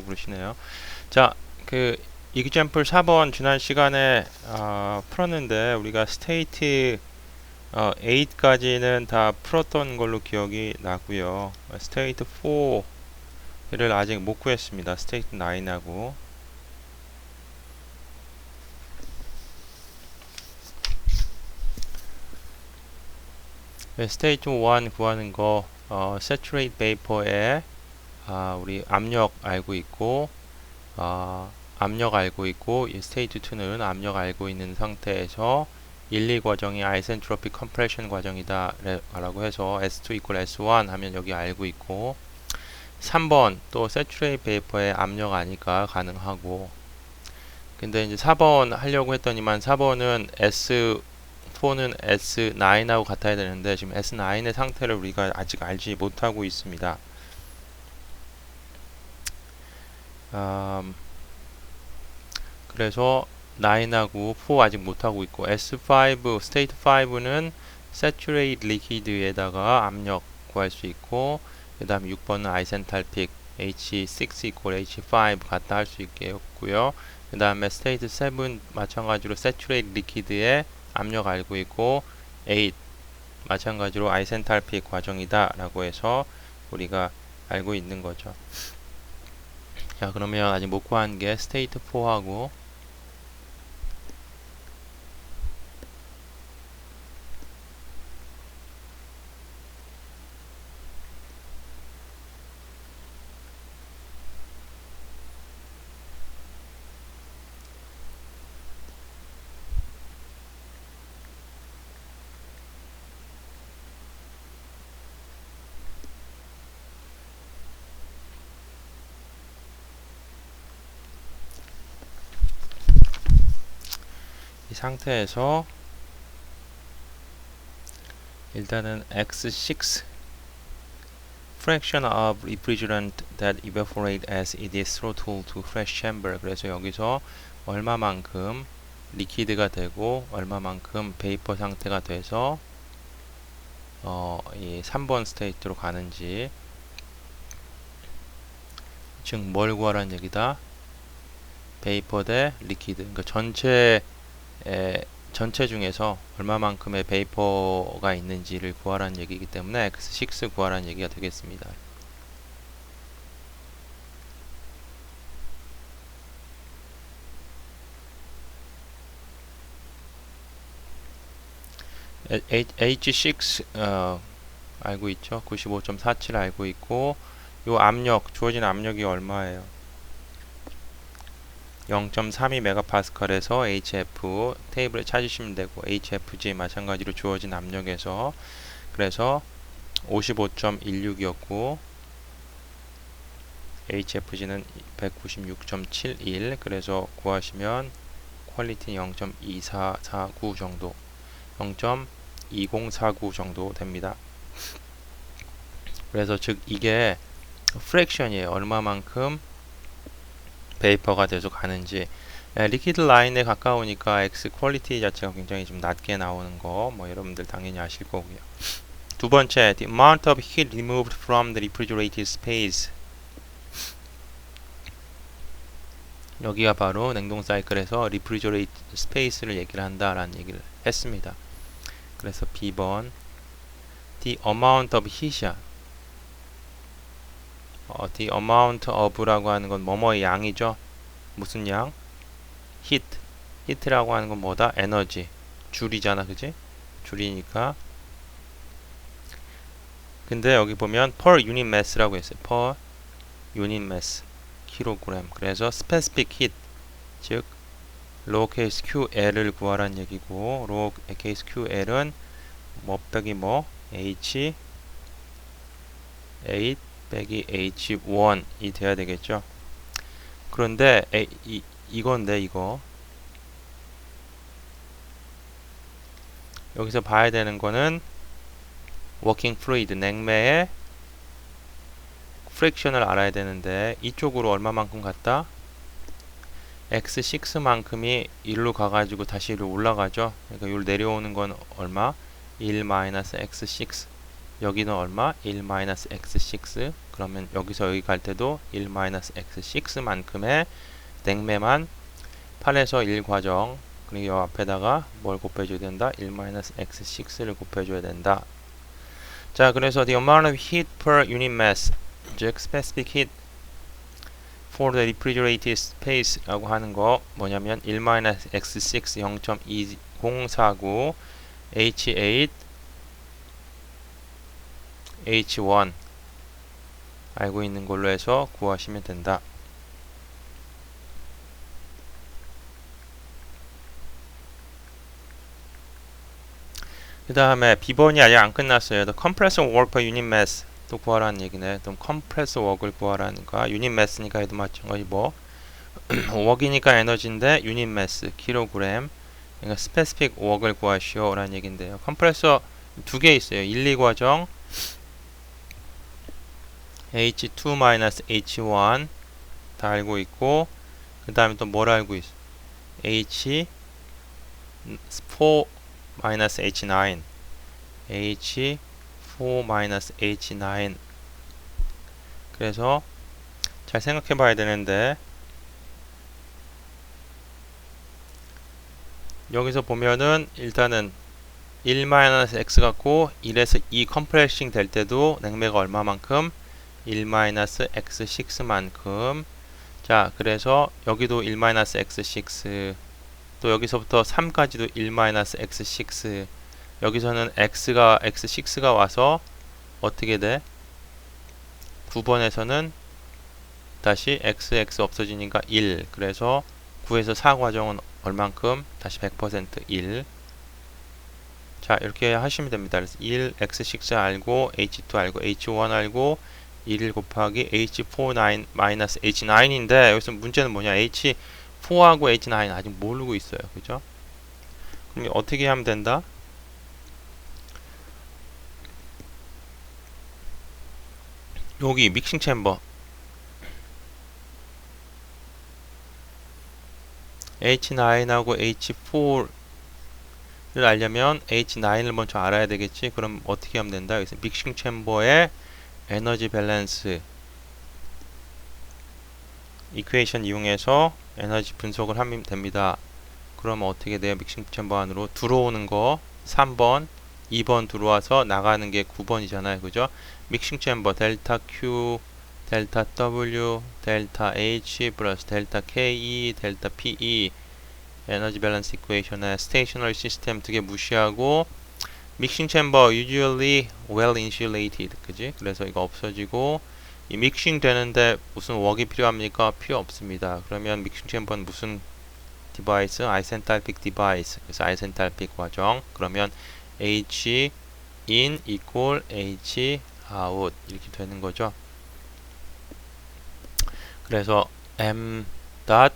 그러시네요. 자, 그 example 4번 지난 시간에 풀었는데 우리가 스테이트 8까지는 다 풀었던 걸로 기억이 나고요. 스테이트 4를 아직 못 구했습니다. 스테이트 9하고. 스테이트 1 구하는 거 saturate vapor에 우리 압력 알고 있고 압력 알고 있고 이 스테이트 2는 압력 알고 있는 상태에서 1, 2 과정이 아이센트로픽 컴프레션 과정이다 라고 해서 S2 equal S1 하면 여기 알고 있고 3번 또 saturate vapor의 압력 아니까 가능하고 근데 이제 4번 하려고 했더니만 4번은 S4는 S9하고 같아야 되는데 지금 S9의 상태를 우리가 아직 알지 못하고 있습니다. 그래서 9하고 4 아직 못하고 있고 S5, 스테이트 5는 saturate liquid에다가 압력 구할 수 있고 그 다음에 6번은 아이센탈픽 H6 equal H5 같다 할 수 있겠고요. 그 다음에 스테이트 7 마찬가지로 saturate liquid에 압력 알고 있고 8 마찬가지로 아이센탈픽 과정이다 라고 해서 우리가 알고 있는 거죠. 자, 그러면 아직 못 구한 게 스테이트 4하고 이 상태에서 일단은 X6 fraction of refrigerant that evaporate as it is throttled to fresh chamber. 그래서 여기서 얼마만큼 리퀴드가 되고 얼마만큼 베이퍼 상태가 돼서 이 3번 스테이트로 가는지 즉 뭘 구하라는 얘기다. 베이퍼 대 리퀴드. 그러니까 전체 중에서 얼마만큼의 베이퍼가 있는지를 구하라는 얘기이기 때문에 X6 구하라는 얘기가 되겠습니다. H6 알고 있죠? 95.47 알고 있고 요 압력, 주어진 압력이 얼마예요? 0.32메가파스칼에서 HF 테이블에 찾으시면 되고 HFG 마찬가지로 주어진 압력에서 그래서 55.16이었고 HFG는 196.71 그래서 구하시면 퀄리티는 0.2449 정도 0.2049 정도 됩니다. 그래서 즉 이게 프랙션이에요. 얼마만큼 베이퍼가 돼서 가는지 리퀴드 라인에 가까우니까 X 퀄리티 자체가 굉장히 좀 낮게 나오는 거 뭐 여러분들 당연히 아실 거고요. 두 번째, the amount of heat removed from the refrigerated space. 여기가 바로 냉동 사이클에서 refrigerate space를 얘기를 한다라는 얘기를 했습니다. 그래서 B번 the amount of heat이야. the amount of라고 하는 건 뭐뭐의 양이죠. 무슨 양? heat. heat라고 하는 건 뭐다? 에너지. 줄이잖아, 그지? 줄이니까. 근데 여기 보면 per unit mass라고 했어요. per unit mass. 킬로그램. 그래서 specific heat. 즉 lowercase ql을 구하라는 얘기고 lowercase ql은 뭐 빼기 뭐 h 8 빼기 H1이 돼야 되겠죠. 그런데 이건데 이거 여기서 봐야 되는 거는 working fluid 냉매의 프랙션을 알아야 되는데 이쪽으로 얼마만큼 갔다? X6만큼이 1로 가가지고 다시 1로 올라가죠. 그러니까 1로 내려오는 건 얼마? 1 X6 여기는 얼마? 1 X6 그러면 여기서 여기 갈 때도 1-x6만큼의 냉매만 8에서 1 과정, 그리고 이 앞에다가 뭘 곱해줘야 된다? 1-x6를 곱해줘야 된다. 자, 그래서 the amount of heat per unit mass, 즉 specific heat for the refrigerated space라고 하는 거 뭐냐면 1-x6 0.2049 H8 H1 알고 있는 걸로 해서 구하시면 된다. 그 다음에 B번이 아직 안 끝났어요. The compressor work per unit mass 또 구하라는 얘기네. 또 compressor work을 구하라는 거. unit mass니까 해도 마찬가지 뭐 work이니까 에너지인데 unit mass 킬로그램. 그러니까 specific work을 구하시오 라는 얘기인데요. 컴프레서 두 개 있어요. 1, 2 과정 H2-H1 다 알고 있고, 그 다음에 또 뭘 알고 있어? H4-H9 H4-H9 그래서 잘 생각해 봐야 되는데, 여기서 보면은 일단은 1-x 갖고 1에서 2 컴프레싱 될 때도 냉매가 얼마만큼? 1-x6만큼. 자, 그래서 여기도 1-x6, 또 여기서부터 3까지도 1-x6. 여기서는 x6가 와서 어떻게 돼? 9번에서는 다시 x 없어지니까 1. 그래서 9에서 4 과정은 얼만큼? 다시 100% 1. 자, 이렇게 하시면 됩니다. 그래서 1, x6 알고, h2 알고, h1 알고, 1 곱하기 h4 마이너스 h9인데, 여기서 문제는 뭐냐? h4하고 h9 아직 모르고 있어요. 그죠? 그럼 어떻게 하면 된다? 여기 믹싱 챔버 H9하고 H4를 알려면 H9을 먼저 알아야 되겠지. 그럼 어떻게 하면 된다? 여기서 믹싱 챔버의 에너지 밸런스 이퀘이션 이용해서 에너지 분석을 하면 됩니다. 그러면 어떻게 돼요? 믹싱 챔버 안으로 들어오는 거 3번, 2번 들어와서 나가는 게 9번이잖아요. 그죠? 믹싱 챔버 델타 Q, 델타 W, 델타 H 플러스 델타 KE, 델타 PE 에너지 밸런스 이퀘이션의 스테이셔너리 시스템 두 개 무시하고 믹싱 챔버 usually well insulated, 그지? 그래서 이거 없어지고, 이 믹싱 되는데 무슨 웍이 필요합니까? 필요 없습니다. 그러면 믹싱 챔버는 무슨 디바이스? 아이센탈픽 디바이스. 그래서 아이센탈픽 과정. 그러면 H in equal H out 이렇게 되는 거죠. 그래서 M dot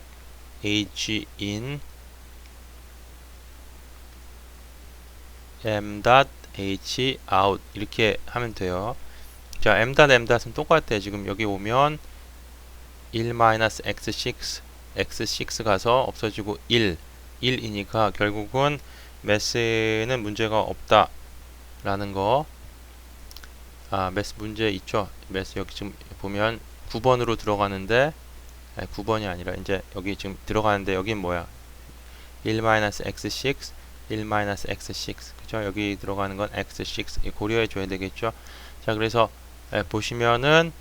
H in M dot H out 이렇게 하면 돼요. 자, M dot M dot은 똑같아요. 지금 여기 오면 1-x6 x6 가서 없어지고 1이니까 결국은 매스는 문제가 없다 라는 거. 매스 문제 있죠. 매스 여기 지금 보면 9번으로 들어가는데, 아니 9번이 아니라 이제 여기 지금 들어가는데 여긴 뭐야? 1-x6 1-x6 그죠? 여기 들어가는 건 x6 고려해 줘야 되겠죠. 자, 그래서 보시면은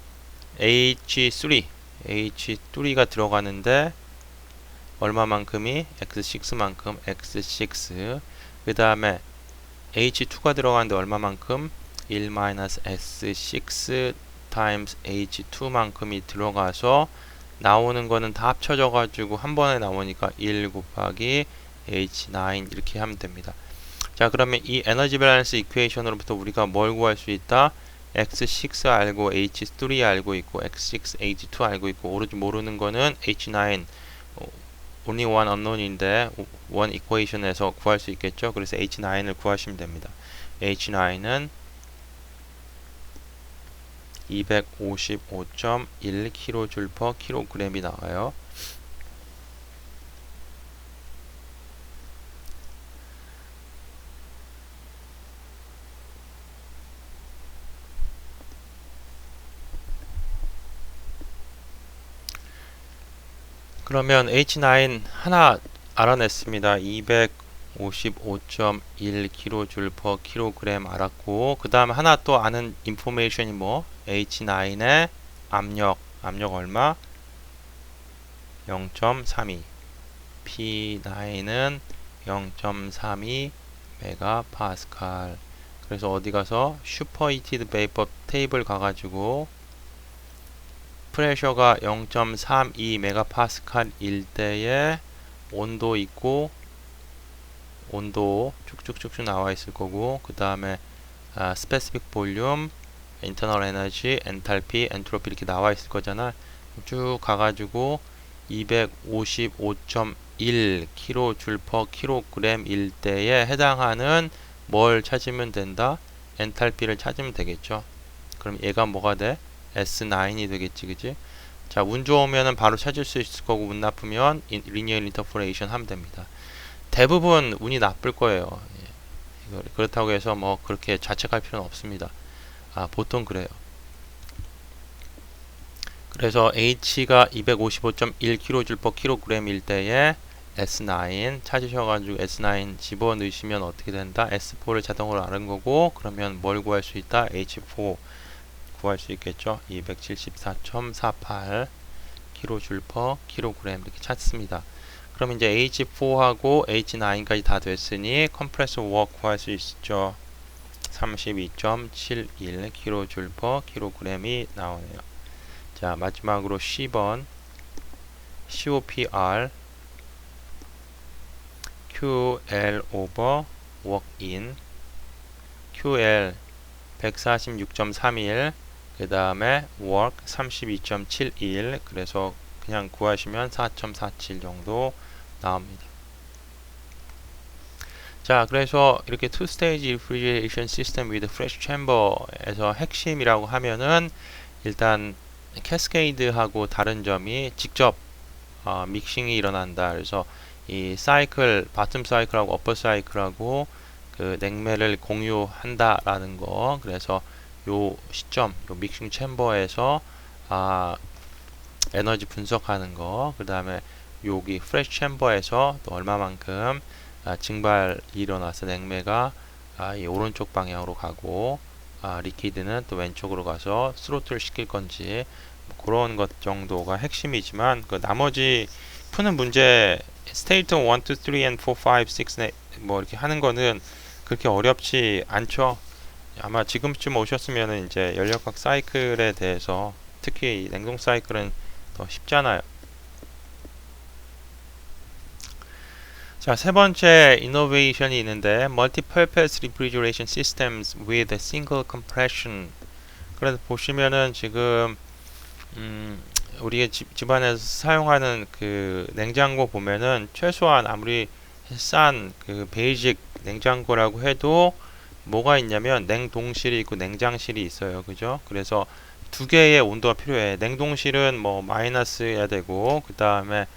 H3가 들어가는데 얼마만큼이? x6만큼 x6. 그 다음에 H2가 들어가는데 얼마만큼? 1-s6 times H2만큼이 들어가서 나오는 거는 다 합쳐져 가지고 한 번에 나오니까 1 곱하기 H9 이렇게 하면 됩니다. 자, 그러면 이 에너지 밸런스 이퀘이션으로부터 우리가 뭘 구할 수 있다? X6 알고 H3 알고 있고 X6, H2 알고 있고, 오로지 모르는 거는 H9 only one unknown인데 one equation에서 구할 수 있겠죠. 그래서 H9을 구하시면 됩니다. H9은 255.1kJ/kg이 나와요. 그러면 H9 하나 알아냈습니다. 255.1kJ/kg 알았고, 그 다음 하나 또 아는 인포메이션이 뭐? H9의 압력 얼마? 0.32. P9은 0.32 메가파스칼. 그래서 어디 가서 슈퍼히티드 베이퍼 테이블 가가지고 프레셔가 0.32 메가파스칼일 때에 온도 있고, 온도 쭉쭉쭉쭉 나와 있을 거고, 그 다음에 스페시픽 볼륨, 인터널 에너지, 엔탈피, 엔트로피 이렇게 나와 있을 거잖아. 쭉 가가지고 255.1kJ/kg일 때에 해당하는 뭘 찾으면 된다? 엔탈피를 찾으면 되겠죠. 그럼 얘가 뭐가 돼? S9이 되겠지, 그지? 자, 운 좋으면은 바로 찾을 수 있을 거고, 운 나쁘면 리니어 인터폴레이션 하면 됩니다. 대부분 운이 나쁠 거예요. 그렇다고 해서 뭐 그렇게 자책할 필요는 없습니다. 보통 그래요. 그래서 H가 255.1kJ/kg일 때에 S9 찾으셔가지고 S9 집어넣으시면 어떻게 된다? S4를 자동으로 아는 거고, 그러면 뭘 구할 수 있다? H4 구할 수 있겠죠. 274.48 kJ/kg 이렇게 찾습니다. 그럼 이제 H4하고 H9까지 다 됐으니 컴프레서 워크 구할 수 있죠. 32.71 kJ/kg이 나오네요. 자, 마지막으로 10번 COPR QL over work in. QL 146.31, 그 다음에 work 32.71. 그래서 그냥 구하시면 4.47 정도 나옵니다. 자, 그래서 이렇게 two stage refrigeration system with fresh chamber에서 핵심이라고 하면은 일단 캐스케이드하고 다른 점이 직접 믹싱이 일어난다. 그래서 이 사이클, 바텀 사이클하고 어퍼 사이클하고 그 냉매를 공유한다라는 거. 그래서 요 시점, 요 믹싱 챔버에서 에너지 분석하는 거. 그 다음에 여기 프레시 챔버에서 또 얼마만큼 증발이 일어나서 냉매가 이 오른쪽 방향으로 가고 리퀴드는 또 왼쪽으로 가서 스로틀 시킬 건지 뭐 그런 것 정도가 핵심이지만 그 나머지 푸는 문제 스테이트 1, 2, 3, and 4, 5, 6 뭐 이렇게 하는 거는 그렇게 어렵지 않죠. 아마 지금쯤 오셨으면 이제 연력학 사이클에 대해서 특히 냉동 사이클은 더 쉽잖아요. 자, 세 번째 이노베이션이 있는데 Multi-purpose refrigeration systems with a single compression. 그래서 보시면은 지금 우리 집안에서 사용하는 그 냉장고 보면은 최소한 아무리 싼 그 베이직 냉장고라고 해도 뭐가 있냐면 냉동실이 있고 냉장실이 있어요. 그죠? 그래서 두 개의 온도가 필요해. 냉동실은 뭐 마이너스여야 되고, 그 다음에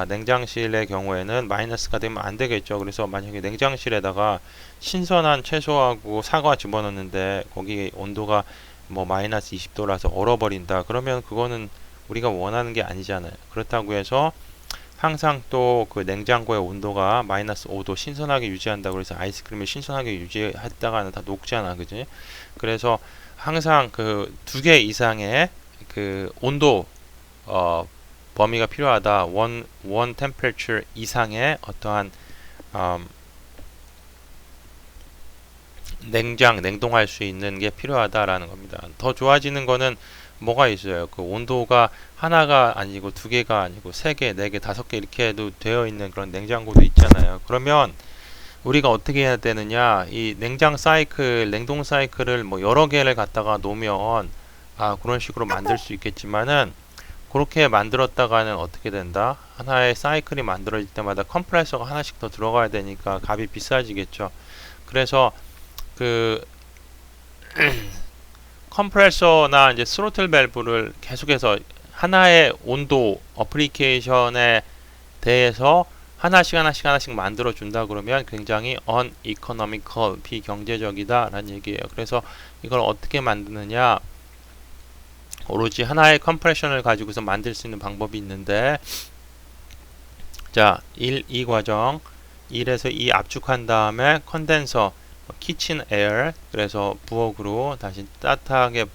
냉장실의 경우에는 마이너스가 되면 안 되겠죠. 그래서 만약에 냉장실에다가 신선한 채소하고 사과 집어넣는데 거기 온도가 뭐 마이너스 20도라서 얼어버린다. 그러면 그거는 우리가 원하는 게 아니잖아요. 그렇다고 해서 항상 또 그 냉장고의 온도가 마이너스 5도 신선하게 유지한다고 그래서 아이스크림을 신선하게 유지했다가는 다 녹잖아. 그지? 그래서 항상 그 두 개 이상의 그 온도 범위가 필요하다. 원 temperature 이상의 어떠한 냉동할 수 있는 게 필요하다라는 겁니다. 더 좋아지는 거는 뭐가 있어요? 그 온도가 하나가 아니고 두 개가 아니고 세 개, 네 개, 다섯 개 이렇게 해도 되어 있는 그런 냉장고도 있잖아요. 그러면 우리가 어떻게 해야 되느냐? 이 냉장 사이클, 냉동 사이클을 뭐 여러 개를 갖다가 놓으면 그런 식으로 만들 수 있겠지만은 그렇게 만들었다가는 어떻게 된다? 하나의 사이클이 만들어질 때마다 컴프레서가 하나씩 더 들어가야 되니까 값이 비싸지겠죠. 그래서 그 컴프레서나 이제 스로틀 밸브를 계속해서 하나의 온도 어플리케이션에 대해서 하나씩 만들어 준다 그러면 굉장히 uneconomical, 비경제적이다 라는 얘기예요. 그래서 이걸 어떻게 만드느냐, 오로지 하나의 컴프레션을 가지고서 만들 수 있는 방법이 있는데 자, 1, 2 과정. 1에서 2 압축한 다음에 컨덴서, 키친 에어, 그래서 부엌으로 다시 따뜻하게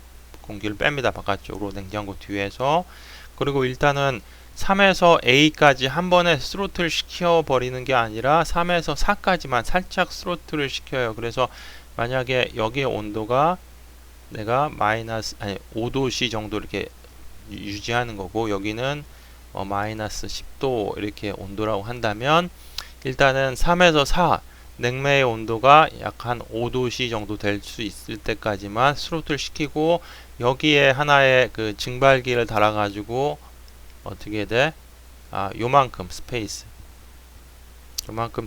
공기를 뺍니다. 바깥쪽으로 냉장고 뒤에서. 그리고 일단은 3에서 A까지 한 번에 스로틀 시켜 버리는 게 아니라 3에서 4까지만 살짝 스로틀을 시켜요. 그래서 만약에 여기의 온도가 내가 마이너스 5도씨 정도 이렇게 유지하는 거고, 여기는 마이너스 10도 이렇게 온도라고 한다면, 일단은 3에서 4 냉매의 온도가 약 한 5도씨 정도 될 수 있을 때까지만 스로틀 시키고, 여기에 하나의 그 증발기를 달아 가지고 어떻게 돼? 요만큼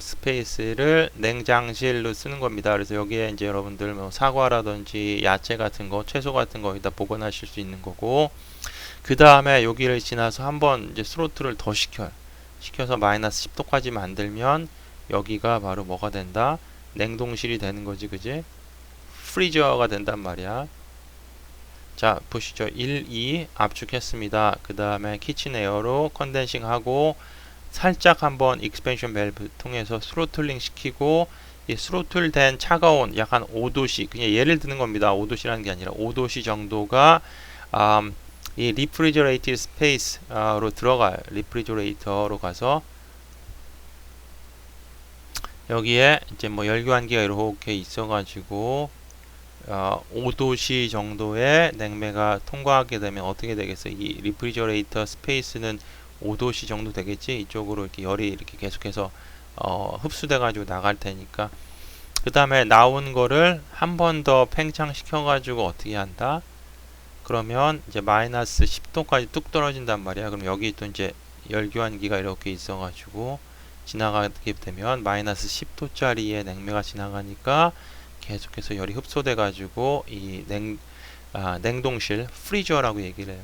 스페이스를 냉장실로 쓰는 겁니다. 그래서 여기에 이제 여러분들 뭐 사과라든지 야채 같은 거, 채소 같은 거 여기다 보관하실 수 있는 거고, 그 다음에 여기를 지나서 한번 이제 스로틀을 더 시켜서 마이너스 10도까지 만들면 여기가 바로 뭐가 된다? 냉동실이 되는 거지, 그지? 프리저가 된단 말이야. 자, 보시죠. 1, 2 압축했습니다. 그 다음에 키친 에어로 컨덴싱 하고 살짝 한번 익스펜션 밸브 통해서 스로틀링 시키고, 이 스로틀 된 차가운 약 한 5도씨, 그냥 예를 드는 겁니다. 5도씨라는 게 아니라 5도씨 정도가 이 리프리저레이티드 스페이스로 들어가요. 리프리저레이터로 가서 여기에 이제 뭐 열교환기가 이렇게 있어가지고 5도씨 정도의 냉매가 통과하게 되면 어떻게 되겠어요? 이 리프리저레이터 스페이스는 5도씨 정도 되겠지? 이쪽으로 이렇게 열이 이렇게 계속해서 흡수돼 가지고 나갈 테니까. 그 다음에 나온 거를 한 번 더 팽창시켜 가지고 어떻게 한다? 그러면 이제 마이너스 10도까지 뚝 떨어진단 말이야. 그럼 여기 또 이제 열교환기가 이렇게 있어 가지고 지나가게 되면 마이너스 10도짜리의 냉매가 지나가니까 계속해서 열이 흡수돼 가지고 이 냉동실, 프리저라고 얘기를 해요.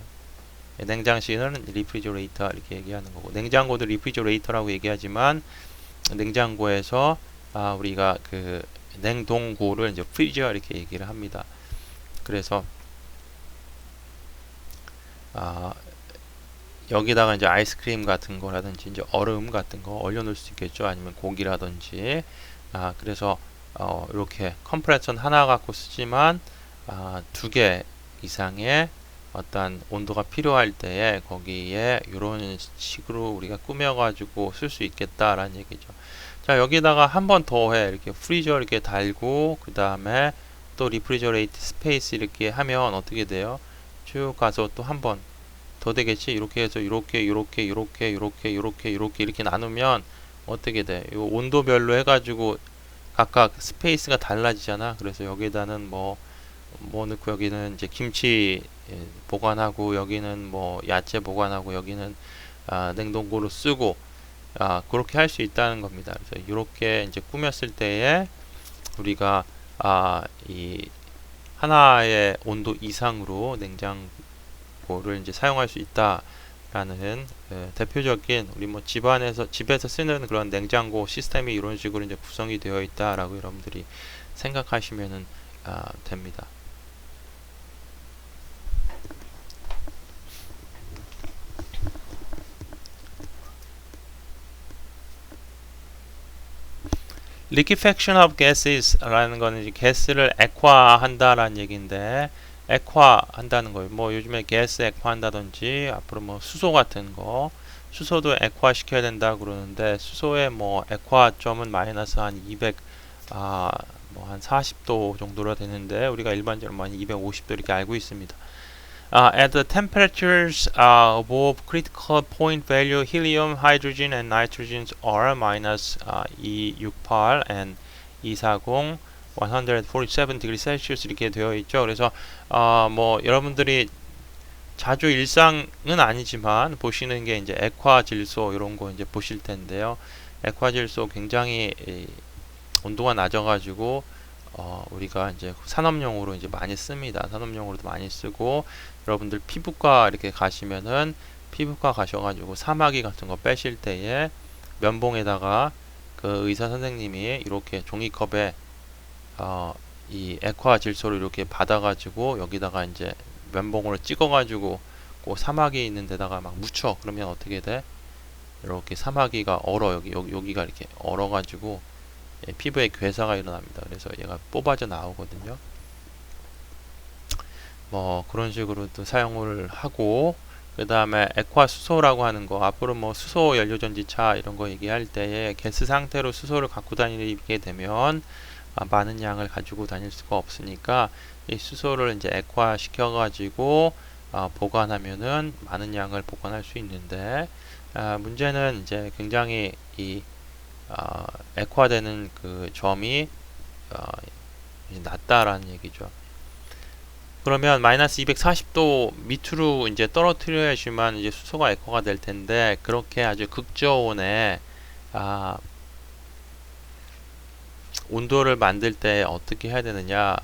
냉장실은 리프리저레이터 이렇게 얘기하는 거고, 냉장고도 리프리저레이터라고 얘기하지만 냉장고에서 우리가 그 냉동고를 이제 프리저 이렇게 얘기를 합니다. 그래서 여기다가 이제 아이스크림 같은 거라든지 이제 얼음 같은 거 얼려놓을 수 있겠죠. 아니면 고기라든지. 그래서 이렇게 컴프레션 하나 갖고 쓰지만 2개 이상의 어떤 온도가 필요할 때에 거기에 이런 식으로 우리가 꾸며가지고 쓸 수 있겠다라는 얘기죠. 자, 여기다가 한 번 더 해. 이렇게 프리저 이렇게 달고, 그 다음에 또 리프리저레이트 스페이스 이렇게 하면 어떻게 돼요? 쭉 가서 또 한 번 더 되겠지? 이렇게 해서 이렇게 이렇게 나누면 어떻게 돼? 이 온도별로 해가지고 각각 스페이스가 달라지잖아. 그래서 여기다는 뭐 넣고, 여기는 이제 김치 보관하고, 여기는 뭐 야채 보관하고, 여기는 냉동고로 쓰고, 그렇게 할 수 있다는 겁니다. 그래서 이렇게 이제 꾸몄을 때에 우리가 이 하나의 온도 이상으로 냉장고를 이제 사용할 수 있다라는 대표적인 우리 뭐 집에서 쓰는 그런 냉장고 시스템이 이런 식으로 이제 구성이 되어 있다라고 여러분들이 생각하시면 됩니다. liquefaction of gases 라는 거는 이제 가스를 액화한다라는 얘기인데, 액화한다는 거예요. 뭐 요즘에 가스 액화한다든지, 앞으로 뭐 수소 같은 거, 수소도 액화시켜야 된다 그러는데, 수소의 뭐 액화점은 마이너스 한 200, 뭐 한 40도 정도로 되는데, 우리가 일반적으로 뭐 250도 이렇게 알고 있습니다. At the temperatures above critical point value, helium, hydrogen, and nitrogen are minus 268 and 240, 147 degrees Celsius 이렇게 되어 있죠. 그래서 뭐 여러분들이 자주 일상은 아니지만 보시는 게 이제 액화질소 이런 거 이제 보실 텐데요. 액화질소 굉장히 온도가 낮아가지고 우리가 이제 산업용으로 이제 많이 씁니다. 산업용으로도 많이 쓰고, 여러분들 피부과 이렇게 가시면은 피부과 가셔가지고 사마귀 같은 거 빼실 때에 면봉에다가 그 의사 선생님이 이렇게 종이컵에 이 액화 질소를 이렇게 받아가지고 여기다가 이제 면봉으로 찍어가지고 그 사마귀 있는 데다가 막 묻혀. 그러면 어떻게 돼? 이렇게 사마귀가 얼어 여기가 이렇게 얼어가지고 피부에 괴사가 일어납니다. 그래서 얘가 뽑아져 나오거든요. 뭐 그런 식으로 또 사용을 하고, 그 다음에 액화 수소라고 하는 거, 앞으로 뭐 수소 연료전지차 이런 거 얘기할 때에 가스 상태로 수소를 갖고 다니게 되면 많은 양을 가지고 다닐 수가 없으니까 이 수소를 이제 액화 시켜 가지고 보관하면은 많은 양을 보관할 수 있는데, 문제는 이제 굉장히 이 액화되는 그 점이 낮다라는 얘기죠. 그러면 마이너스 240도 밑으로 이제 떨어뜨려야지만 이제 수소가 액화가 될 텐데, 그렇게 아주 극저온에 온도를 만들 때 어떻게 해야 되느냐,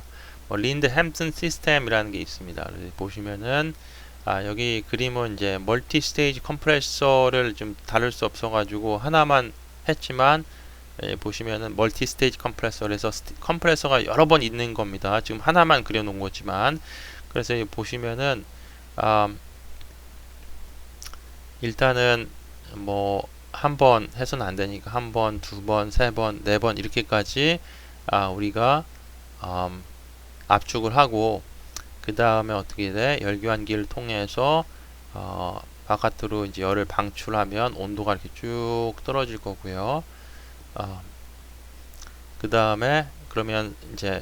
린드 햄슨 시스템이라는 게 있습니다. 보시면은 여기 그림은 이제 멀티 스테이지 컴프레서를 좀 다룰 수 없어 가지고 하나만 했지만, 보시면은 멀티 스테이지 컴프레서에서 컴프레서가 여러 번 있는 겁니다. 지금 하나만 그려 놓은 거지만, 그래서 보시면은 일단은 뭐 한 번 해서는 안 되니까 한 번, 두 번, 세 번, 네 번 이렇게까지 우리가 압축을 하고, 그 다음에 어떻게 돼? 열교환기를 통해서 바깥으로 이제 열을 방출하면 온도가 이렇게 쭉 떨어질 거고요. 그 다음에 그러면 이제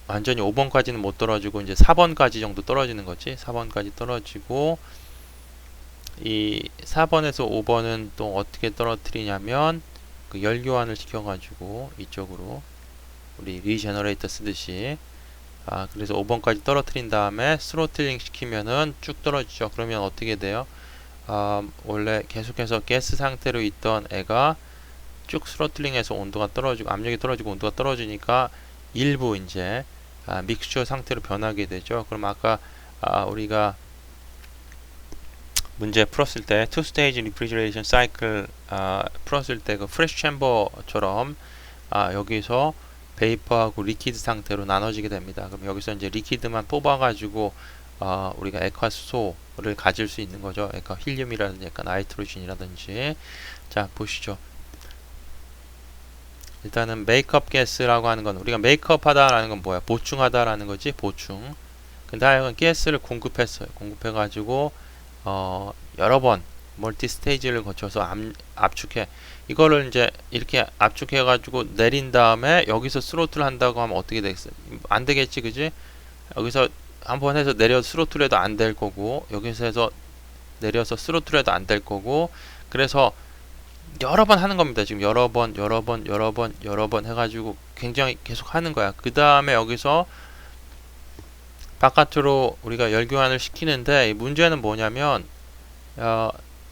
완전히 5번까지는 못 떨어지고 이제 4번까지 정도 떨어지는 거지. 4번까지 떨어지고, 이 4번에서 5번은 또 어떻게 떨어뜨리냐면 그 열교환을 시켜가지고 이쪽으로 우리 리제너레이터 쓰듯이 그래서 5번까지 떨어뜨린 다음에 스로틀링 시키면은 쭉 떨어지죠. 그러면 어떻게 돼요? 원래 계속해서 가스 상태로 있던 애가 쭉 스로틀링해서 온도가 떨어지고 압력이 떨어지고 온도가 떨어지니까 일부 이제 믹스처 상태로 변하게 되죠. 그럼 아까 우리가 문제 풀었을 때 투 스테이지 리프리저레이션 사이클 풀었을 때 그 프레쉬 챔버처럼 여기서 베이퍼하고 리퀴드 상태로 나눠지게 됩니다. 그럼 여기서 이제 리퀴드만 뽑아가지고 우리가 액화 수소를 가질 수 있는 거죠. 액화 힐륨이라든지 액화 나이트로진이라든지. 자, 보시죠. 일단은 메이크업 가스라고 하는 건, 우리가 메이크업 하다라는 건 뭐야? 보충하다라는 거지. 보충. 근데 하여간 가스를 공급했어요. 공급해가지고 여러 번 멀티 스테이지를 거쳐서 압축해. 이거를 이제 이렇게 압축해 가지고 내린 다음에 여기서 스로틀 한다고 하면 어떻게 되겠어요? 안 되겠지, 그지? 여기서 한번 해서 내려 스로틀 해도 안 될 거고, 여기서 해서 내려서 스로틀 해도 안 될 거고, 그래서 여러 번 하는 겁니다. 지금 여러 번 해가지고 굉장히 계속 하는 거야. 그 다음에 여기서 바깥으로 우리가 열교환을 시키는데, 문제는 뭐냐면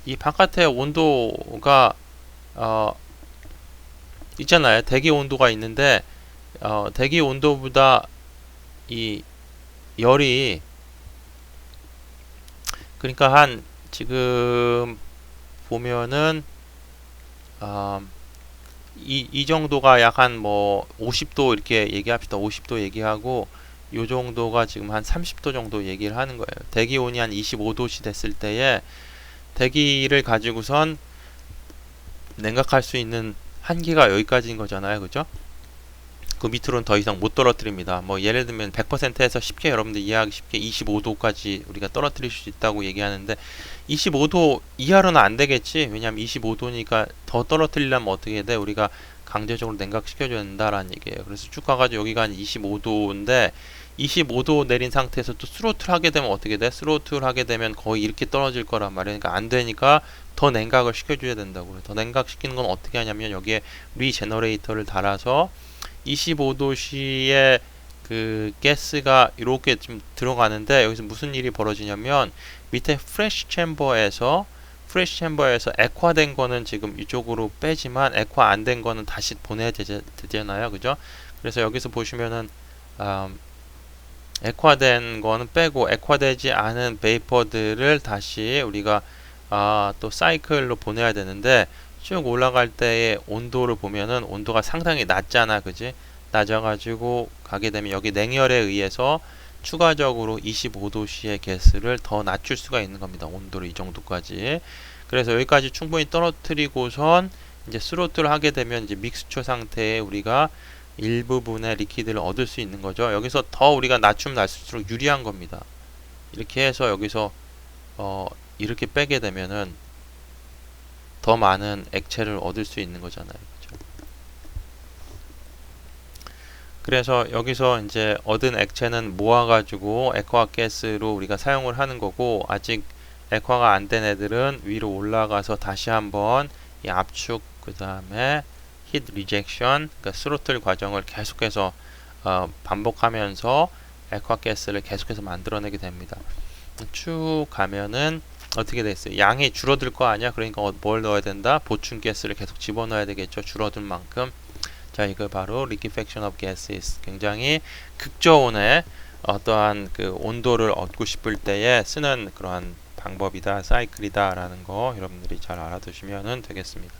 이 바깥의 온도가 있잖아요. 대기 온도가 있는데 대기 온도보다 이 열이, 그러니까 한 지금 보면은 이 정도가 약 한 뭐 50도 이렇게 얘기합시다. 50도 얘기하고, 요 정도가 지금 한 30도 정도 얘기를 하는 거예요. 대기온이 한 25도씨 됐을 때에 대기를 가지고선 냉각할 수 있는 한계가 여기까지인 거잖아요. 그죠? 그 밑으로는 더 이상 못 떨어뜨립니다. 뭐 예를 들면 100%에서 쉽게 여러분들 이해하기 쉽게 25도까지 우리가 떨어뜨릴 수 있다고 얘기하는데, 25도 이하로는 안 되겠지. 왜냐면 25도니까 더 떨어뜨리려면 어떻게 돼? 우리가 강제적으로 냉각시켜줘야 된다라는 얘기예요. 그래서 쭉 가가지고 여기가 한 25도인데 25도 내린 상태에서 또 스로틀 하게 되면 어떻게 돼? 스로틀 하게 되면 거의 이렇게 떨어질 거란 말이에요. 그러니까 안 되니까 더 냉각을 시켜줘야 된다고. 더 냉각시키는 건 어떻게 하냐면 여기에 리제너레이터를 달아서 25도씨의 그 가스가 이렇게 좀 들어가는데, 여기서 무슨 일이 벌어지냐면 밑에 프레쉬 챔버에서 액화된 거는 지금 이쪽으로 빼지만 액화 안 된 거는 다시 보내야 되잖아요. 그죠? 그래서 여기서 보시면은 액화된 거는 빼고 액화되지 않은 베이퍼들을 다시 우리가 또 사이클로 보내야 되는데, 쭉 올라갈 때의 온도를 보면은 온도가 상당히 낮잖아. 그지? 낮아가지고 가게 되면 여기 냉열에 의해서 추가적으로 25도씨의 가스를 더 낮출 수가 있는 겁니다. 온도를 이 정도까지. 그래서 여기까지 충분히 떨어뜨리고선 이제 스로틀 하게 되면 이제 믹스처 상태에 우리가 일부분의 리퀴드를 얻을 수 있는 거죠. 여기서 더 우리가 낮추면 낮출수록 유리한 겁니다. 이렇게 해서 여기서 이렇게 빼게 되면은 더 많은 액체를 얻을 수 있는 거잖아요. 그죠? 그래서 여기서 이제 얻은 액체는 모아가지고 액화 가스로 우리가 사용을 하는 거고, 아직 액화가 안 된 애들은 위로 올라가서 다시 한번 이 압축, 그 다음에 히트 리젝션, 그러니까 스로틀 과정을 계속해서 반복하면서 액화 가스를 계속해서 만들어내게 됩니다. 쭉 가면은 어떻게 됐어요? 양이 줄어들 거 아니야? 그러니까 뭘 넣어야 된다? 보충 가스를 계속 집어넣어야 되겠죠. 줄어들 만큼. 자, 이거 바로 liquefaction of gases. 굉장히 극저온의 어떠한 그 온도를 얻고 싶을 때에 쓰는 그러한 방법이다, 사이클이다 라는 거 여러분들이 잘 알아두시면 되겠습니다.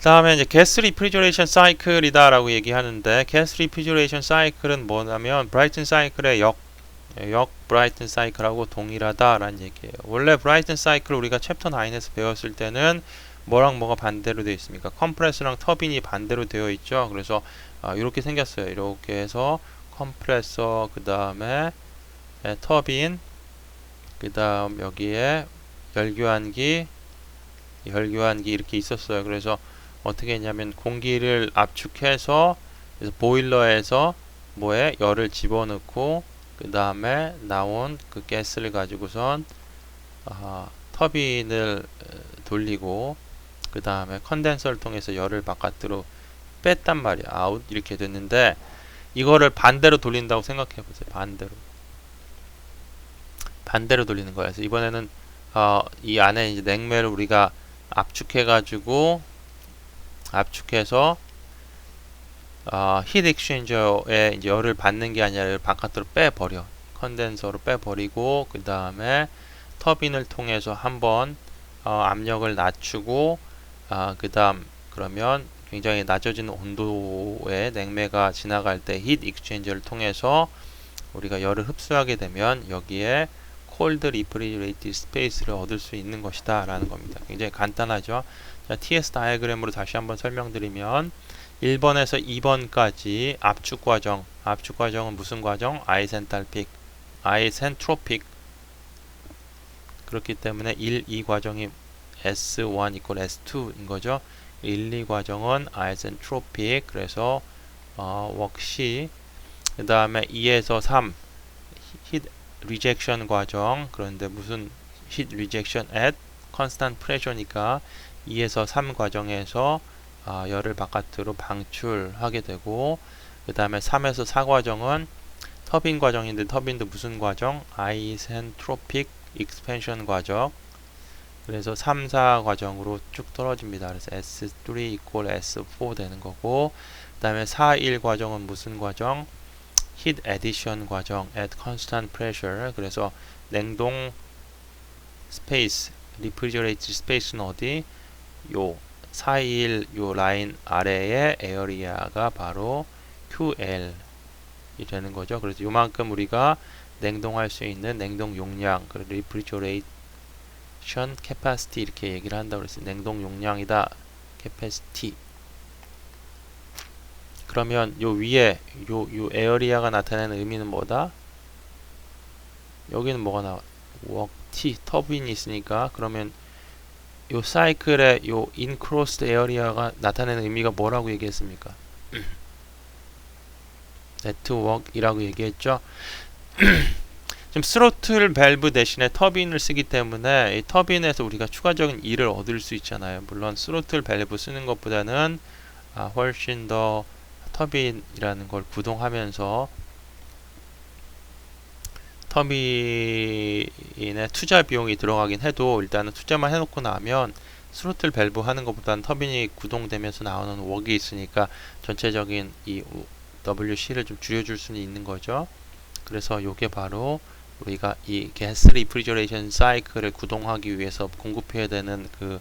다음에 이제 gas refrigeration cycle이다 라고 얘기하는데, gas refrigeration cycle은 뭐냐면 브라이튼 사이클의 역 브라이튼 사이클하고 동일하다라는 얘기예요. 원래 브라이튼 사이클 우리가 챕터 9에서 배웠을 때는 뭐랑 뭐가 반대로 되어 있습니까? 컴프레서랑 터빈이 반대로 되어 있죠. 그래서 이렇게 생겼어요. 이렇게 해서 컴프레서, 그 다음에 터빈, 그 다음 여기에 열교환기 이렇게 있었어요. 그래서 어떻게 했냐면 공기를 압축해서 그래서 보일러에서 열을 집어넣고 그 다음에 나온 그 가스를 가지고선 터빈을 돌리고 그 다음에 컨덴서를 통해서 열을 바깥으로 뺐단 말이야. 아웃 이렇게 됐는데, 이거를 반대로 돌린다고 생각해 보세요. 반대로 돌리는 거예요. 그래서 이번에는 이 안에 이제 냉매를 우리가 압축해서 히트 익스체인저에 이제 열을 받는 게 아니라 열을 바깥으로 빼버려. 컨덴서로 빼버리고 그 다음에 터빈을 통해서 한번 압력을 낮추고 그 다음 그러면 굉장히 낮아진 온도의 냉매가 지나갈 때 히트 익스체인저를 통해서 우리가 열을 흡수하게 되면 여기에 콜드 리프리지레이티드 스페이스를 얻을 수 있는 것이다 라는 겁니다. 굉장히 간단하죠. 자, TS 다이어그램으로 다시 한번 설명드리면 1번에서 2번까지 압축 과정은 무슨 과정? 아이센트로픽. 그렇기 때문에 1, 2 과정이 S1 equal S2인 거죠. 1, 2 과정은 아이센트로픽. 그래서 웍시. 그 다음에 2에서 3 히트 리젝션 과정. 그런데 무슨 히트 리젝션 at constant pressure니까 2에서 3 과정에서 열을 바깥으로 방출하게 되고, 그 다음에 3에서 4 과정은 터빈 과정인데, 터빈도 무슨 과정? 아이센트로픽 익스펜션 과정. 그래서 3, 4 과정으로 쭉 떨어집니다. 그래서 S3 equal S4 되는 거고, 그 다음에 4, 1 과정은 무슨 과정? heat addition 과정 at constant pressure. 그래서 냉동 스페이스, refrigerated space는 어디? 요 421 요 라인 아래의 에어리아가 바로 QL이 되는 거죠. 그래서 요만큼 우리가 냉동할 수 있는 냉동 용량, 그리고 refrigeration capacity 이렇게 얘기를 한다고 그랬어요. 냉동 용량이다. capacity. 그러면 요 위에 요 에어리아가 나타내는 의미는 뭐다? 여기는 뭐가 나와? T 터빈이 있으니까, 그러면 요 사이클의 요 enclosed 에어리아가 나타내는 의미가 뭐라고 얘기했습니까? 네트워크이라고 얘기했죠. 지금 스로틀 밸브 대신에 터빈을 쓰기 때문에 이 터빈에서 우리가 추가적인 일을 얻을 수 있잖아요. 물론 스로틀 밸브 쓰는 것보다는 훨씬 더 터빈이라는 걸 구동하면서 터빈의 투자 비용이 들어가긴 해도, 일단은 투자만 해놓고 나면 스로틀 밸브 하는 것보다는 터빈이 구동되면서 나오는 웍이 있으니까 전체적인 이 WC를 좀 줄여줄 수는 있는 거죠. 그래서 요게 바로 우리가 이 가스 리프리저레이션 사이클을 구동하기 위해서 공급해야 되는 그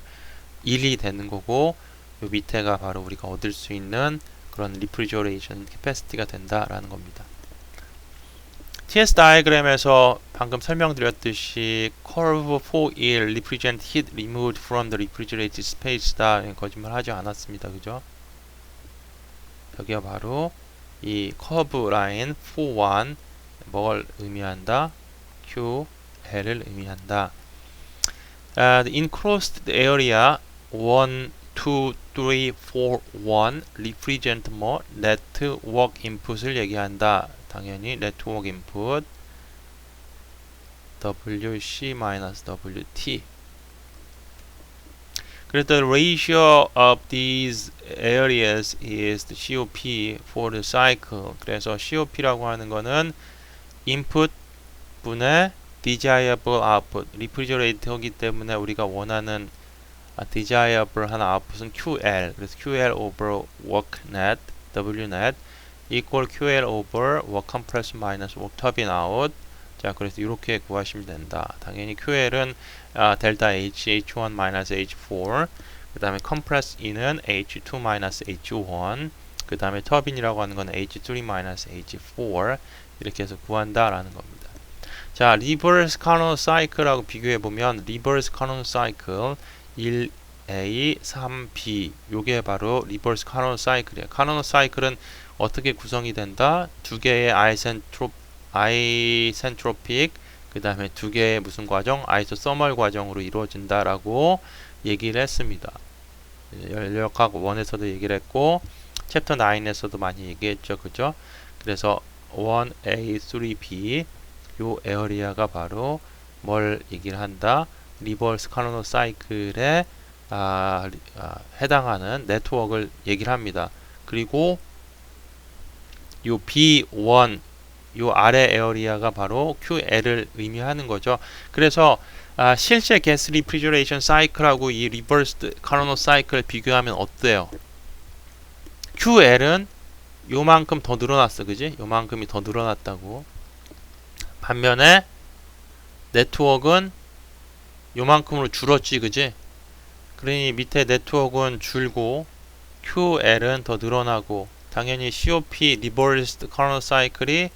일이 되는 거고, 요 밑에가 바로 우리가 얻을 수 있는 그런 리프리저레이션 캐패시티가 된다라는 겁니다. TS 다이어그램에서 방금 설명드렸듯이 curve 4일 represent heat removed from the refrigerated space다. 거짓말 하지 않았습니다. 그죠? 여기가 바로 이 커브 라인 4.1 뭘 의미한다? QL을 의미한다. The enclosed area 1, 2, 3, 4, 1 refrigerant mode network input을 얘기한다. 당연히 network input WC-WT. 그래서 the ratio of these areas is the COP for the cycle. 그래서 COP라고 하는 거는 input 분의 desirable output. refrigerator이기 때문에 우리가 원하는 desirable 한 output은 QL. 그래서 QL over work net, Wnet equal QL over work compressed minus work turbine out. 자, 그래서 이렇게 구하시면 된다. 당연히 QL은 델타 H, H1 minus H4. 그 다음에 compress E는 H2 minus H1. 그 다음에 터빈이라고 하는 건 H3 minus H4. 이렇게 해서 구한다라는 겁니다. 자, reverse Carnot cycle하고 비교해 보면 reverse Carnot cycle 1A, 3B 요게 바로 reverse Carnot cycle이에요. Carnot cycle은 어떻게 구성이 된다? 두 개의 아이센트로픽 그 다음에 두 개의 무슨 과정? 아이소서멀 과정으로 이루어진다라고 얘기를 했습니다. 연력학 1에서도 얘기를 했고 챕터 9에서도 많이 얘기했죠. 그죠? 그래서 1A, 3B 요 에어리아가 바로 뭘 얘기를 한다? 리버스 카노노 사이클에 해당하는 네트워크를 얘기를 합니다. 그리고 요 B1 요 아래 에어리아가 바로 QL을 의미하는 거죠. 그래서 실제 가스 리프리저레이션 사이클하고 이 리버스 카노노 사이클을 비교하면 어때요? QL은 요만큼 더 늘어났어. 그지? 요만큼이 더 늘어났다고. 반면에 네트워크는 요만큼으로 줄었지. 그지? 그러니 밑에 네트워크는 줄고 QL은 더 늘어나고 당연히 COP 리버스 카노노 사이클이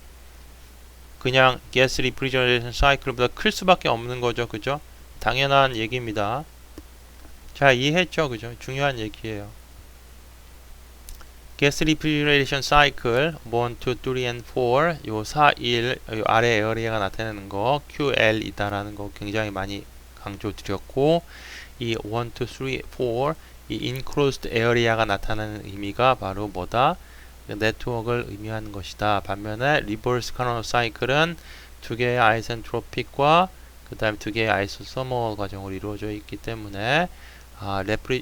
그냥 가스 리프리저레이션 사이클보다 클 수밖에 없는 거죠. 그죠? 당연한 얘기입니다. 자, 이해했죠? 그죠? 중요한 얘기예요. 가스 리프리저레이션 사이클 1, 2, 3, and 4 요 4, 1 요 아래 에어리아가 나타내는 거 QL이다라는 거 굉장히 많이 강조드렸고 이 1, 2, 3, 4 이 enclosed area가 나타나는 의미가 바로 뭐다? 네트워크를 의미하는 것이다. 반면에 리버스 카노노 사이클은 두 개의 아이센트로픽과 그 다음에 두 개의 아이소서멀 과정으로 이루어져 있기 때문에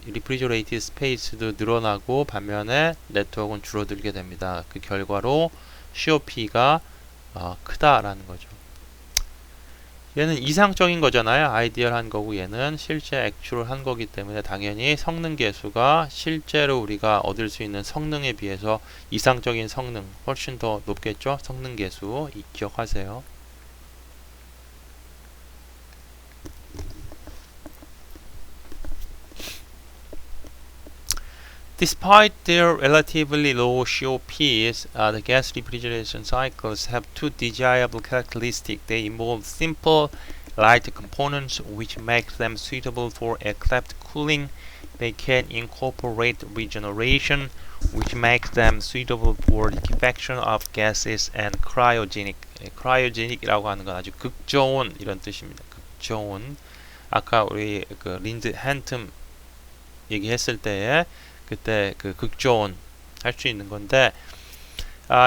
리프리저레이티드 스페이스도 늘어나고 반면에 네트워크는 줄어들게 됩니다. 그 결과로 COP가 크다라는 거죠. 얘는 이상적인 거잖아요. 아이디얼한 거고 얘는 실제 액츄얼한 거기 때문에 당연히 성능 계수가 실제로 우리가 얻을 수 있는 성능에 비해서 이상적인 성능 훨씬 더 높겠죠. 성능 계수 기억하세요. Despite their relatively low COPs, the gas refrigeration cycles have two desirable characteristics. They involve simple, light components which make them suitable for aircraft cooling. They can incorporate regeneration, which makes them suitable for liquefaction of gases and cryogenic. cryogenic이라고 하는 건 아주 극저온 이런 뜻입니다. 극저온. 아까 우리 그 린드 핸텀 얘기했을 때에 그때 그 극저온 할 수 있는 건데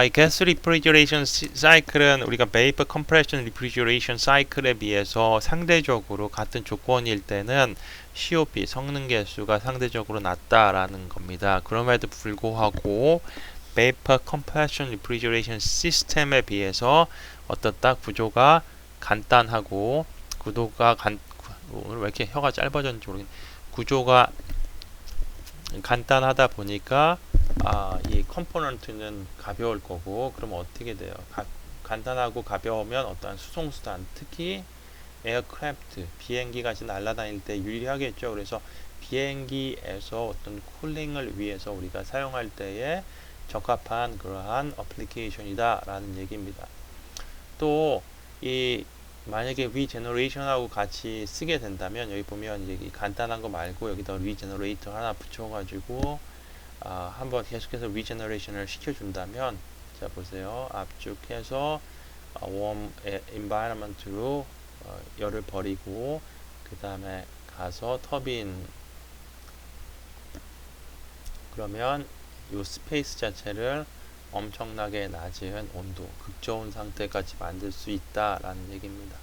이 가스 리프리저레이션 사이클은 우리가 베이퍼 컴프레션 리프리저레이션 사이클에 비해서 상대적으로 같은 조건일 때는 COP 성능 계수가 상대적으로 낮다라는 겁니다. 그럼에도 불구하고 베이퍼 컴프레션 리프리저레이션 시스템에 비해서 어떻다? 구조가 간단하고 오늘 왜 이렇게 혀가 짧아졌는지 모르겠네. 구조가 간단하다 보니까 이 컴포넌트는 가벼울 거고 그럼 어떻게 돼요? 간단하고 가벼우면 어떠한 수송수단 특히 에어크래프트 비행기 같이 날아다닐 때 유리하겠죠. 그래서 비행기에서 어떤 쿨링을 위해서 우리가 사용할 때에 적합한 그러한 어플리케이션이다 라는 얘기입니다. 또 이 만약에 regeneration하고 같이 쓰게 된다면 여기 보면 이제 이 간단한 거 말고 여기다 regenerator 하나 붙여가지고 한번 계속해서 regeneration을 시켜준다면 자 보세요. 압축해서 warm environment로 열을 버리고 그 다음에 가서 터빈 그러면 이 스페이스 자체를 엄청나게 낮은 온도, 극저온 상태까지 만들 수 있다라는 얘기입니다.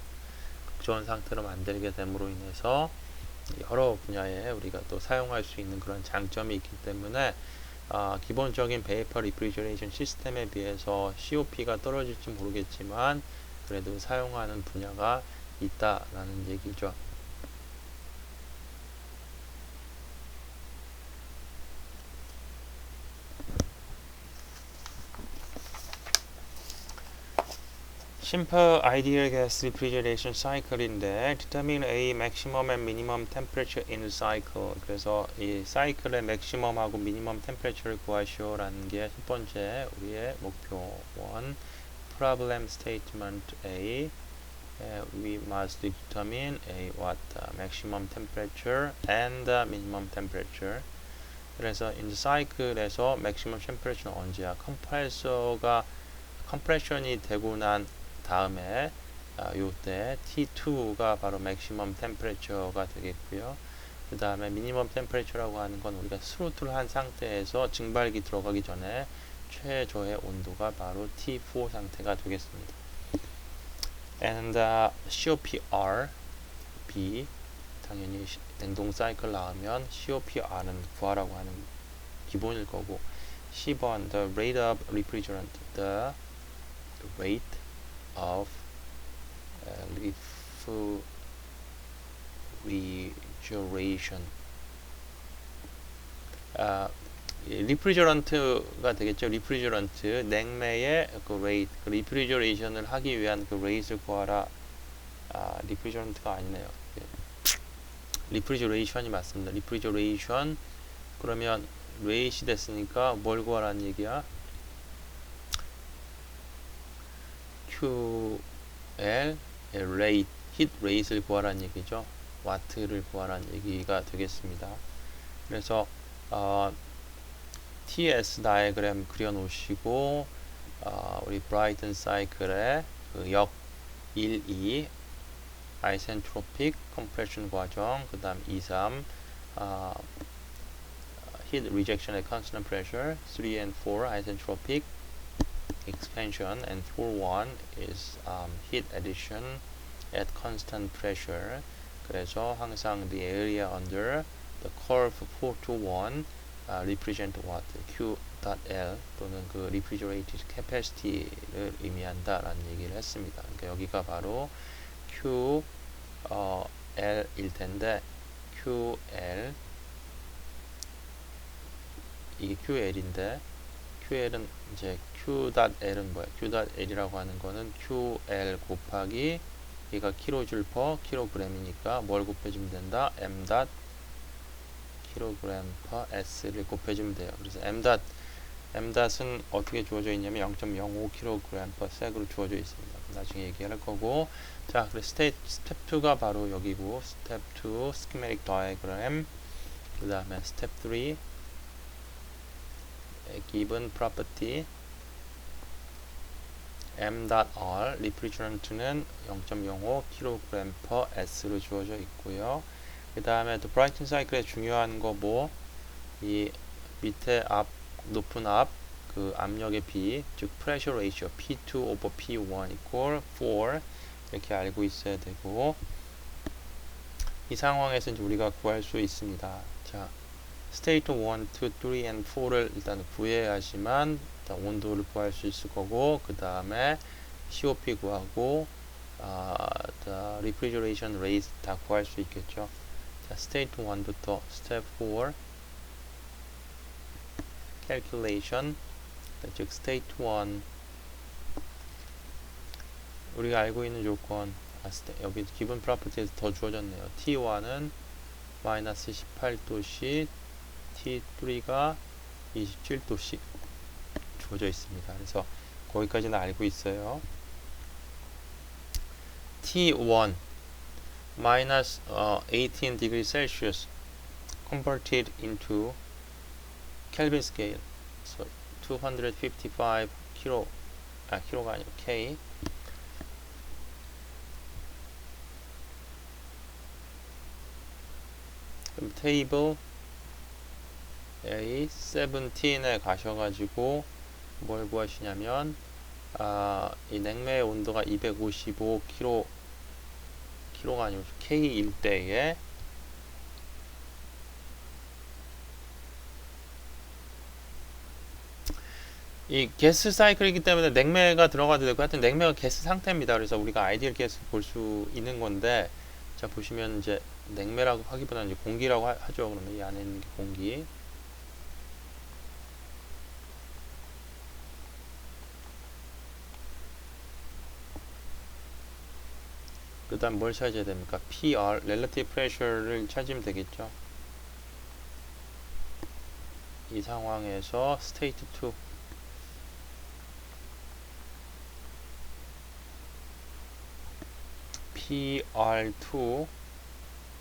극저온 상태로 만들게 됨으로 인해서 여러 분야에 우리가 또 사용할 수 있는 그런 장점이 있기 때문에 기본적인 베이퍼 리프리저레이션 시스템에 비해서 COP가 떨어질지 모르겠지만 그래도 사용하는 분야가 있다라는 얘기죠. 심플 아이디얼 가스 리프리저레이션 사이클인데 determine a maximum and minimum temperature in the cycle. 그래서 이 사이클의 맥시멈하고 미니멈 템퍼레처를 구하시오라는 게 첫 번째 우리의 목표 1. Problem statement A. We must determine a maximum temperature and minimum temperature. 그래서 in the cycle에서 maximum temperature는 언제야? 컴프레션이 되고 난 다음에 요때 T2가 바로 maximum temperature가 되겠고요. 그 다음에 minimum temperature라고 하는 건 우리가 스로틀 한 상태에서 증발기 들어가기 전에 최저의 온도가 바로 T4 상태가 되겠습니다. And COPR B 당연히 냉동 사이클 나오면 COPR은 구하라고 하는 기본일 거고 10번 the rate of refrigerant the rate of refrigeration 리프리저런트가 되겠죠. 리프리저런트 냉매의 그 rate 그 리프리저레이션을 하기 위한 그 rate를 구하라. 리프리저런트가 아니네요. 리프리저레이션이 맞습니다. 리프리저레이션 그러면 rate이 됐으니까 뭘 구하라는 얘기야? QL rate, heat rate를 구하라는 얘기죠. 와트를 구하라는 얘기가 되겠습니다. 그래서 TS 다이어그램 그려 놓으시고 우리 브라이튼 사이클의 그 역 1, 2 아이센트로픽 컴프레션 과정 그 다음 2, 3 heat rejection at constant pressure 3 and 4 isentropic expansion and 4-1 is heat addition at constant pressure. 그래서 항상 the area under the curve 4-1 represent what? Q.L 또는 그 refrigerated capacity를 의미한다라는 얘기를 했습니다. 그러니까 여기가 바로 QL일 텐데 QL 이게 QL인데 QL은 이제 Q.L은 뭐야? Q.L이라고 하는 거는 QL 곱하기 얘가 킬로줄 per 킬로그램이니까 뭘 곱해주면 된다? M. 킬로그램 per S를 곱해주면 돼요. 그래서 M.은 어떻게 주어져 있냐면 0.05 킬로그램 per sec으로 주어져 있습니다. 나중에 얘기할 거고. 자, 그래서 스텝 2가 바로 여기고, 스텝 2 schematic diagram. 그 다음에 스텝 3 given property M.R refrigerant는 0.05 kg per S로 주어져 있고요. 그 다음에 또 브라이튼 사이클의 중요한 거 뭐 이 밑에 높은 그 압력의 B 즉 pressure ratio P2 over P1 equal 4 이렇게 알고 있어야 되고 이 상황에서 이제 우리가 구할 수 있습니다. 자, 스테이트 1, 2, 3, and 4를 일단 구해야지만 일단 온도를 구할 수 있을 거고 그 다음에 COP 구하고 refrigeration rate 다 구할 수 있겠죠. 자, 스테이트 1부터 스텝 4 calculation 즉 스테이트 1 우리가 알고 있는 조건 여기 기본 프로퍼티에서 더 주어졌네요. T1은 마이너스 18도씨 T3가 27도씨 주어져 있습니다. 그래서 거기까지는 알고 있어요. T1 minus 18 degrees Celsius converted into Kelvin scale. So 255 kilo, kilo가 아니고 K. 그럼 테이블 A17에 가셔가지고 뭘 구하시냐면 이 냉매의 온도가 255kg가 아니고 K일 때에 이 게스 사이클이기 때문에 냉매가 들어가도 되고 하여튼 냉매가 게스 상태입니다. 그래서 우리가 아이디얼 게스 볼 수 있는 건데 자 보시면 이제 냉매라고 하기보다는 이제 공기라고 하죠. 그러면 이 안에 있는 게 공기. 그 다음 뭘 찾아야 됩니까? PR, Relative Pressure를 찾으면 되겠죠. 이 상황에서 State 2 PR2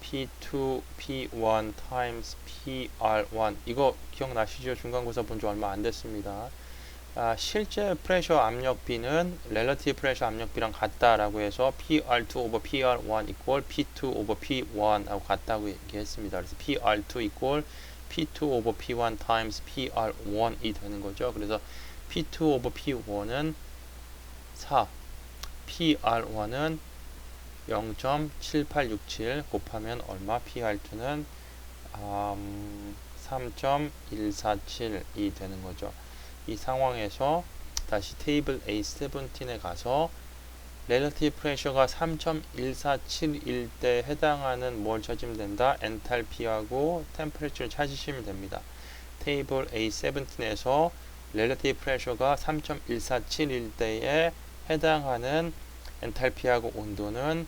P2 P1 times PR1 이거 기억나시죠? 중간고사 본 지 얼마 안 됐습니다. 실제 프레셔 압력비는 relative 프레셔 압력비랑 같다라고 해서 PR2 over PR1 equal P2 over P1 하고 같다고 얘기했습니다. 그래서 PR2 equal P2 over P1 times PR1이 되는 거죠. 그래서 P2 over P1은 4, PR1은 0.7867 곱하면 얼마? PR2는 3.147이 되는 거죠. 이 상황에서 다시 테이블 A17에 가서 relative pressure가 3.147일 때 해당하는 뭘 찾으면 된다? 엔탈피하고 템퍼레처를 찾으시면 됩니다. 테이블 A17에서 relative pressure가 3.147일 때에 해당하는 엔탈피하고 온도는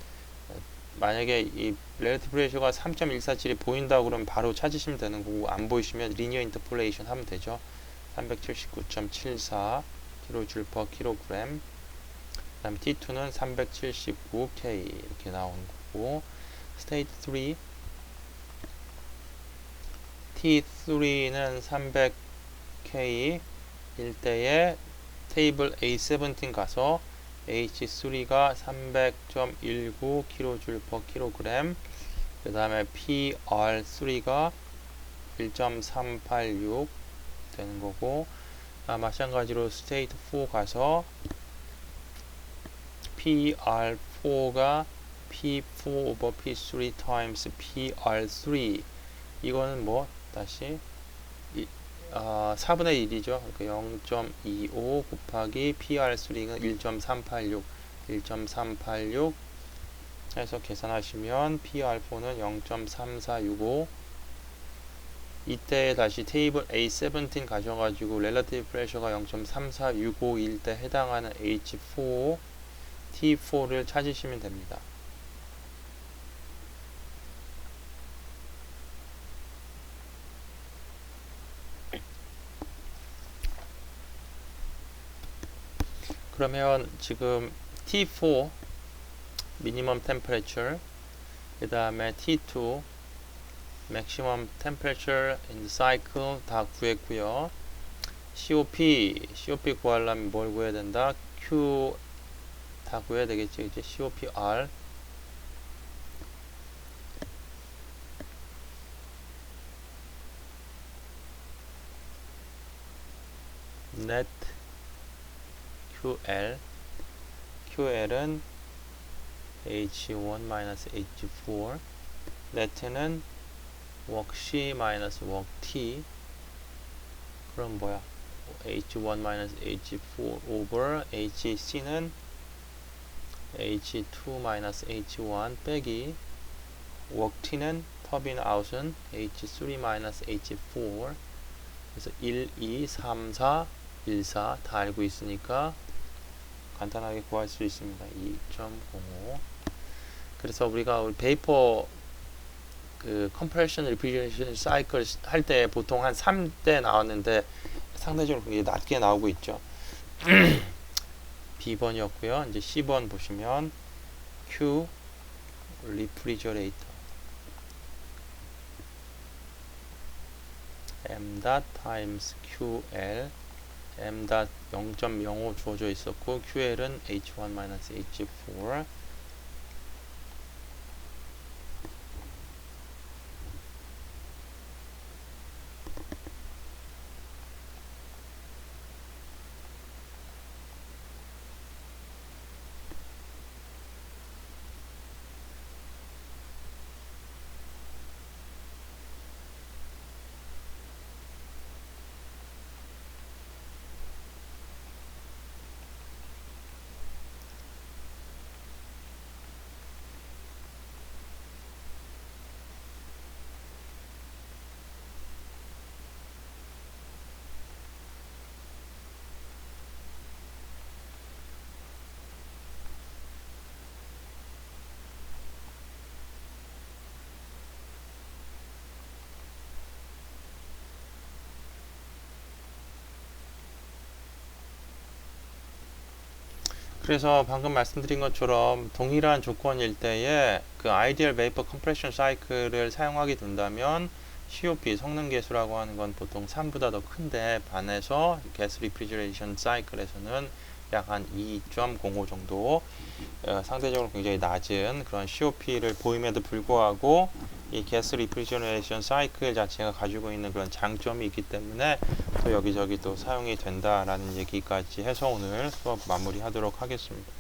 만약에 이 relative pressure가 3.147이 보인다 그러면 바로 찾으시면 되는 거고 안 보이시면 linear interpolation 하면 되죠. 379.74 kJ per kg. 그다음 T2는 379K 이렇게 나오는 거고 State 3 T3는 300K 일 때에 테이블 A17 가서 H3가 300.19 kJ per kg 그 다음에 PR3가 1.386 되는 거고 마찬가지로 스테이트 4 가서 PR4가 P4 over P3 times PR3 이거는 뭐 다시 4분의 1이죠. 그러니까 0.25 곱하기 PR3는 1.386 해서 계산하시면 PR4는 0.3465 이때 다시 테이블 A17 가셔가지고 relative pressure가 0.3465일 때 해당하는 H4 T4를 찾으시면 됩니다. 그러면 지금 T4 minimum temperature 그 다음에 T2 maximum temperature in the cycle 다 구했고요. COP 구하려면 뭘 구해야 된다? Q 다 구해야 되겠지, 이제 COPR net QL은 H1-H4 net는 work C-work T 그럼 뭐야? H1-H4 over HC는 H2-H1 빼기 work T는 터빈 아웃은 H3-H4 그래서 1, 2, 3, 4, 1, 4 다 알고 있으니까 간단하게 구할 수 있습니다. 2.05 그래서 우리가 우리 베이퍼 그 compression refrigeration cycle 할 때 보통 한 3대 나왔는데 상대적으로 굉장히 낮게 나오고 있죠. B번이었고요. 이제 C번 보시면 Q refrigerator m dot times QL m dot 0.05 주어져 있었고 QL은 H1 마이너스 H4 그래서 방금 말씀드린 것처럼 동일한 조건일 때에 그 아이디얼 베이퍼 컴프레션 사이클을 사용하게 된다면 COP 성능 계수라고 하는 건 보통 3보다 더 큰데 반해서 가스 리프리저레이션 사이클에서는 약 한 2.05 정도 상대적으로 굉장히 낮은 그런 COP를 보임에도 불구하고 이 가스 리프리저레이션 사이클 자체가 가지고 있는 그런 장점이 있기 때문에 또 여기저기 또 사용이 된다라는 얘기까지 해서 오늘 수업 마무리하도록 하겠습니다.